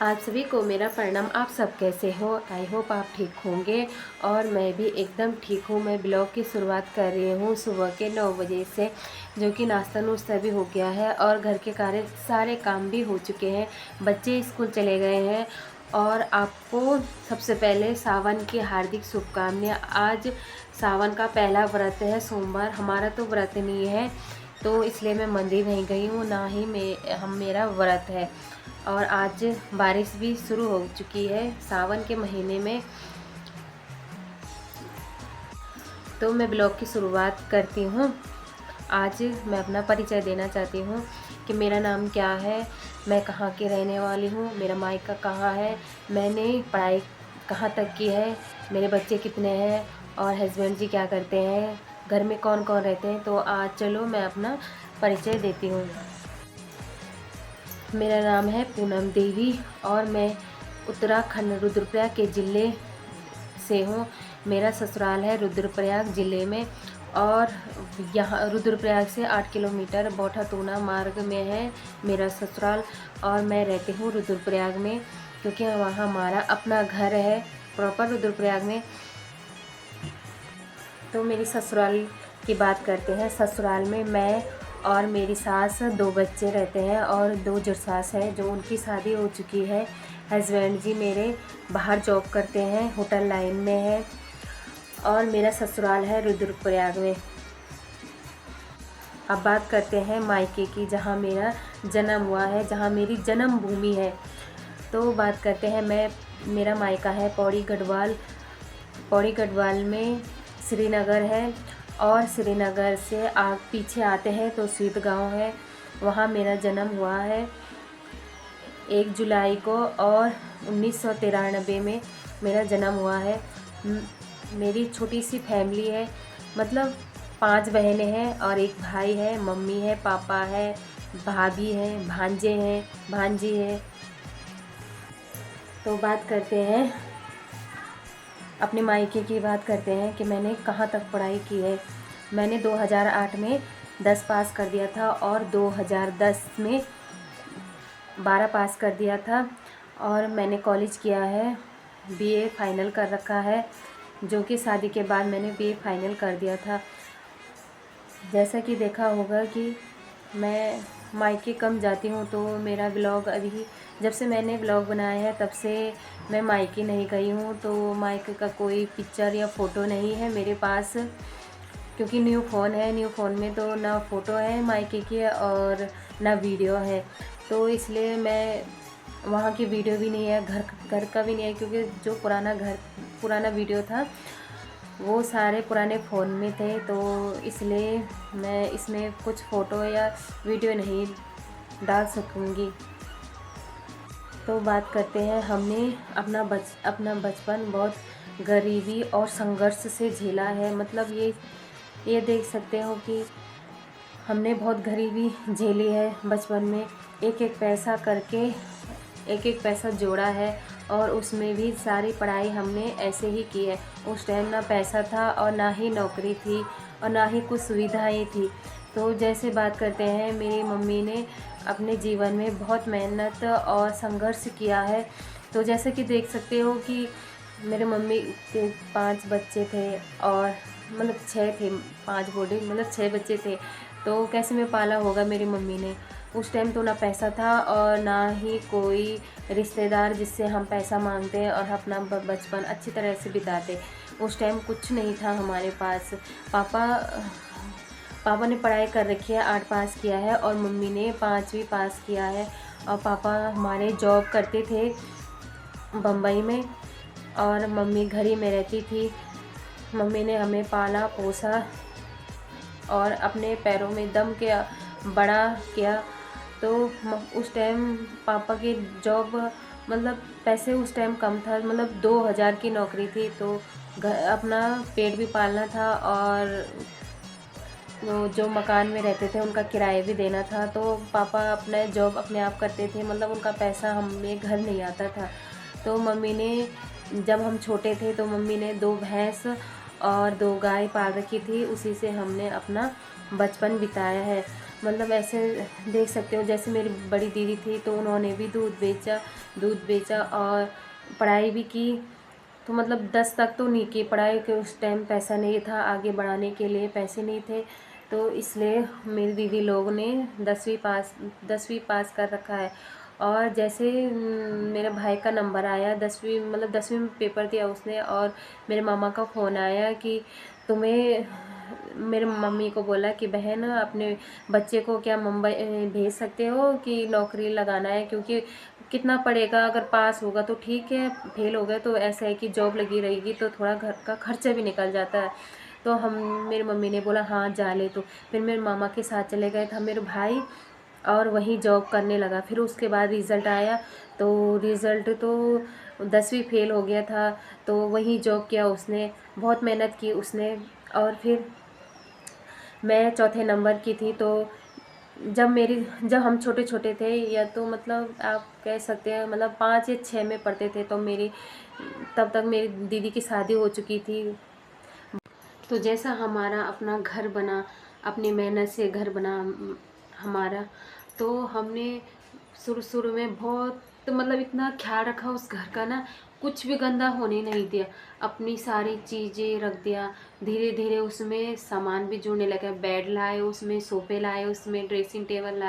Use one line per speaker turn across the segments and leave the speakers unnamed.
आप सभी को मेरा प्रणाम। आप सब कैसे हो? आई होप आप ठीक होंगे और मैं भी एकदम ठीक हूँ। मैं ब्लॉग की शुरुआत कर रही हूँ सुबह के 9 बजे से, जो कि नाश्ता नुश्ता भी हो गया है और घर के सारे काम भी हो चुके हैं। बच्चे स्कूल चले गए हैं और आपको सबसे पहले सावन की हार्दिक शुभकामनाएं। आज सावन का पहला व्रत है, सोमवार। हमारा तो व्रत नहीं है, तो इसलिए मैं मंदिर नहीं गई हूँ, ना ही मेरा व्रत है। और आज बारिश भी शुरू हो चुकी है सावन के महीने में। तो मैं ब्लॉग की शुरुआत करती हूँ। आज मैं अपना परिचय देना चाहती हूँ कि मेरा नाम क्या है, मैं कहाँ की रहने वाली हूँ, मेरा मायका कहाँ है, मैंने पढ़ाई कहाँ तक की है, मेरे बच्चे कितने हैं और हस्बैंड जी क्या करते हैं, घर में कौन कौन रहते हैं। तो आज चलो मैं अपना परिचय देती हूँ। मेरा नाम है पूनम देवी और मैं उत्तराखंड रुद्रप्रयाग के ज़िले से हूँ। मेरा ससुराल है रुद्रप्रयाग ज़िले में और यहाँ रुद्रप्रयाग से 8 किलोमीटर बोठा तूना मार्ग में है मेरा ससुराल। और मैं रहती हूँ रुद्रप्रयाग में, क्योंकि वहाँ हमारा अपना घर है प्रॉपर रुद्रप्रयाग में। तो मेरी ससुराल की बात करते हैं। ससुराल में मैं और मेरी सास, 2 बच्चे रहते हैं और 2 जेठास हैं जो उनकी शादी हो चुकी है। हस्बैंड जी मेरे बाहर जॉब करते हैं, होटल लाइन में है और मेरा ससुराल है रुद्रप्रयाग में। अब बात करते हैं मायके की, जहाँ मेरा जन्म हुआ है, जहाँ मेरी जन्म भूमि है। तो बात करते हैं मेरा मायका है पौड़ी गढ़वाल। पौड़ी गढ़वाल में श्रीनगर है और श्रीनगर से पीछे आते हैं तो स्वीत गांव है, वहाँ मेरा जन्म हुआ है 1 जुलाई को और 1993 में मेरा जन्म हुआ है। मेरी छोटी सी फैमिली है, मतलब 5 बहनें हैं और 1 भाई है, मम्मी है, पापा है, भाभी है, भांजे हैं, भांजी है। तो बात करते हैं अपने मायके की, बात करते हैं कि मैंने कहाँ तक पढ़ाई की है। मैंने 2008 में 10 पास कर दिया था और 2010 में 12 पास कर दिया था और मैंने कॉलेज किया है, बीए फाइनल कर रखा है, जो कि शादी के बाद मैंने बीए फाइनल कर दिया था। जैसा कि देखा होगा कि मैं मायके कम जाती हूँ, तो मेरा ब्लॉग अभी जब से मैंने ब्लॉग बनाया है तब से मैं मायके नहीं गई हूँ। तो मायके का कोई पिक्चर या फ़ोटो नहीं है मेरे पास, क्योंकि न्यू फ़ोन है। न्यू फ़ोन में तो ना फ़ोटो है मायके की और ना वीडियो है, तो इसलिए मैं वहाँ की वीडियो भी नहीं है, घर का भी नहीं है, क्योंकि जो पुराना वीडियो था वो सारे पुराने फ़ोन में थे। तो इसलिए मैं इसमें कुछ फ़ोटो या वीडियो नहीं डाल सकूँगी। तो बात करते हैं, हमने अपना बचपन बहुत गरीबी और संघर्ष से झेला है। मतलब ये देख सकते हो कि हमने बहुत गरीबी झेली है बचपन में। एक एक पैसा करके एक एक पैसा जोड़ा है और उसमें भी सारी पढ़ाई हमने ऐसे ही की है। उस टाइम ना पैसा था और ना ही नौकरी थी और ना ही कुछ सुविधाएं थी। तो जैसे बात करते हैं, मेरी मम्मी ने अपने जीवन में बहुत मेहनत और संघर्ष किया है। तो जैसे कि देख सकते हो कि मेरे मम्मी के 5 बच्चे थे और मतलब 6 थे, 5 बोले मतलब 6 बच्चे थे। तो कैसे में पाला होगा मेरी मम्मी ने। उस टाइम तो ना पैसा था और ना ही कोई रिश्तेदार जिससे हम पैसा मांगते हैं और अपना बचपन अच्छी तरह से बिताते। उस टाइम कुछ नहीं था हमारे पास। पापा ने पढ़ाई कर रखी है, 8 पास किया है और मम्मी ने 5वीं पास किया है। और पापा हमारे जॉब करते थे बम्बई में और मम्मी घर ही में रहती थी। मम्मी ने हमें पाला पोसा और अपने पैरों में दम के बड़ा किया। तो उस टाइम पापा की जॉब, मतलब पैसे उस टाइम कम था, मतलब 2000 की नौकरी थी। तो अपना पेट भी पालना था और वो जो मकान में रहते थे उनका किराया भी देना था। तो पापा अपना जॉब अपने आप करते थे, मतलब उनका पैसा हमें घर नहीं आता था। तो मम्मी ने, जब हम छोटे थे तो मम्मी ने 2 भैंस और 2 गाय पाल रखी थी, उसी से हमने अपना बचपन बिताया है। मतलब ऐसे देख सकते हो, जैसे मेरी बड़ी दीदी थी तो उन्होंने भी दूध बेचा और पढ़ाई भी की। तो मतलब 10 तक तो नहीं की पढ़ाई, के उस टाइम पैसा नहीं था, आगे बढ़ाने के लिए पैसे नहीं थे। तो इसलिए मेरी दीदी लोग ने 10वीं पास कर रखा है। और जैसे मेरे भाई का नंबर आया, 10वीं में पेपर दिया उसने, और मेरे मामा का फ़ोन आया कि तुम्हें, मेरे मम्मी को बोला कि बहन अपने बच्चे को क्या मुंबई भेज सकते हो कि नौकरी लगाना है, क्योंकि कितना पढ़ेगा, अगर पास होगा तो ठीक है, फेल हो गया तो ऐसा है कि जॉब लगी रहेगी तो थोड़ा घर का खर्चा भी निकल जाता है। तो हम, मेरी मम्मी ने बोला हाँ जा ले। तो फिर मेरे मामा के साथ चले गए था मेरे भाई, और वहीं जॉब करने लगा। फिर उसके बाद रिज़ल्ट आया, तो रिज़ल्ट तो 10वीं फेल हो गया था, तो वहीं जॉब किया उसने, बहुत मेहनत की उसने। और फिर मैं चौथे नंबर की थी। तो जब हम छोटे छोटे थे, या तो मतलब आप कह सकते हैं मतलब 5 या 6 में पढ़ते थे, तो तब तक मेरी दीदी की शादी हो चुकी थी। तो जैसा हमारा अपना घर बना, अपनी मेहनत से घर बना हमारा, तो हमने शुरू शुरू में बहुत, तो मतलब इतना ख्याल रखा उस घर का ना, कुछ भी गंदा होने नहीं दिया, अपनी सारी चीज़ें रख दिया। धीरे धीरे उसमें सामान भी जुड़ने लगा, बेड लाए उसमें, सोफ़े लाए उसमें, ड्रेसिंग टेबल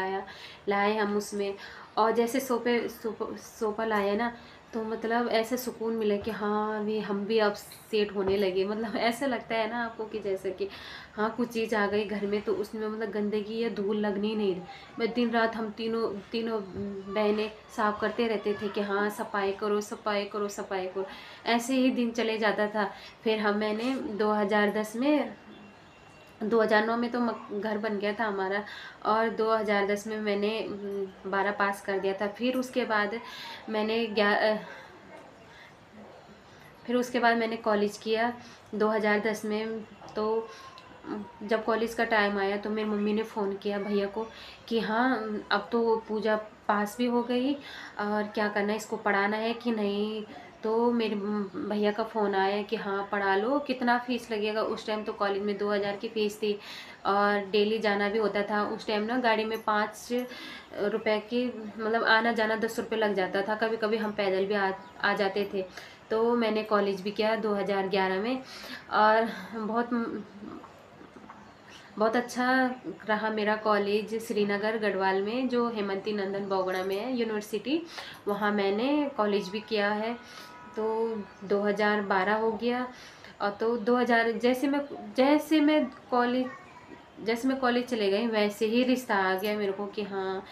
लाए हम उसमें। और जैसे सोफ़ा लाए ना, तो मतलब ऐसे सुकून मिला कि हाँ अभी हम भी अब सेट होने लगे। मतलब ऐसा लगता है ना आपको कि जैसे कि हाँ कुछ चीज़ आ गई घर में, तो उसमें मतलब गंदगी या धूल लगनी नहीं रही। मैं दिन रात हम तीनों तीनों बहनें साफ करते रहते थे कि हाँ सफाई करो सफाई करो सफाई करो। ऐसे ही दिन चले जाता था। फिर मैंने 2009 में तो घर बन गया था हमारा, और 2010 में मैंने 12 पास कर दिया था। मैंने फिर उसके बाद मैंने कॉलेज किया 2010 में। तो जब कॉलेज का टाइम आया तो मेरी मम्मी ने फ़ोन किया भैया को कि हाँ अब तो पूजा पास भी हो गई, और क्या करना है, इसको पढ़ाना है कि नहीं। तो मेरे भैया का फ़ोन आया कि हाँ पढ़ा लो, कितना फ़ीस लगेगा। उस टाइम तो कॉलेज में 2000 की फ़ीस थी, और डेली जाना भी होता था। उस टाइम ना गाड़ी में 5 रुपए की, मतलब आना जाना 10 रुपये लग जाता था। कभी कभी हम पैदल भी आ जाते थे। तो मैंने कॉलेज भी किया 2011 में, और बहुत अच्छा रहा मेरा कॉलेज श्रीनगर गढ़वाल में, जो हेमंती नंदन बोगड़ा में है यूनिवर्सिटी, वहाँ मैंने कॉलेज भी किया है। तो 2012 हो गया। और तो 2000 जैसे मैं कॉलेज चले गई, वैसे ही रिश्ता आ गया मेरे को कि हाँ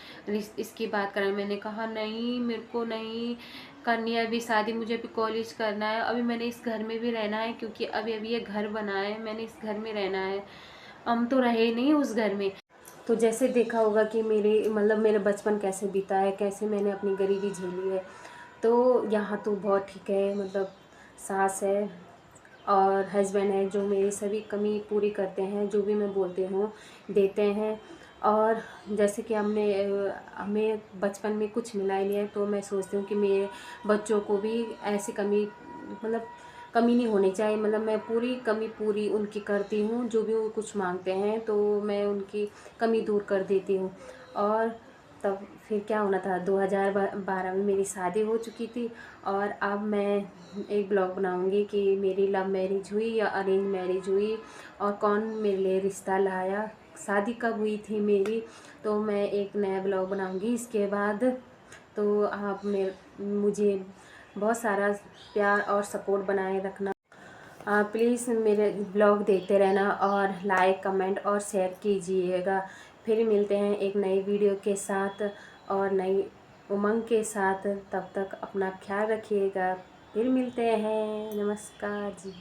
इसकी बात करें। मैंने कहा नहीं मेरे को नहीं करनी है अभी शादी, मुझे अभी कॉलेज करना है, अभी मैंने इस घर में भी रहना है, क्योंकि अभी अभी ये घर बना है, मैंने इस घर में रहना है। हम तो रहे नहीं उस घर में। तो जैसे देखा होगा कि मेरा बचपन कैसे बीता है, कैसे मैंने अपनी गरीबी झेली है। तो यहाँ तो बहुत ठीक है, मतलब सास है और हस्बैंड है जो मेरी सभी कमी पूरी करते हैं, जो भी मैं बोलती हूँ देते हैं। और जैसे कि हमें बचपन में कुछ मिला ही नहीं है, तो मैं सोचती हूँ कि मेरे बच्चों को भी ऐसी कमी नहीं होनी चाहिए। मतलब मैं पूरी उनकी करती हूँ, जो भी वो कुछ मांगते हैं तो मैं उनकी कमी दूर कर देती हूँ। और तब फिर क्या होना था, 2012 में मेरी शादी हो चुकी थी। और अब मैं एक ब्लॉग बनाऊंगी कि मेरी लव मैरिज हुई या अरेंज मैरिज हुई, और कौन मेरे लिए रिश्ता लाया, शादी कब हुई थी मेरी। तो मैं एक नया ब्लॉग बनाऊंगी इसके बाद। तो आप मुझे बहुत सारा प्यार और सपोर्ट बनाए रखना। प्लीज़ मेरे ब्लॉग देखते रहना, और लाइक कमेंट और शेयर कीजिएगा। फिर मिलते हैं एक नई वीडियो के साथ और नई उमंग के साथ। तब तक अपना ख्याल रखिएगा। फिर मिलते हैं। नमस्कार जी।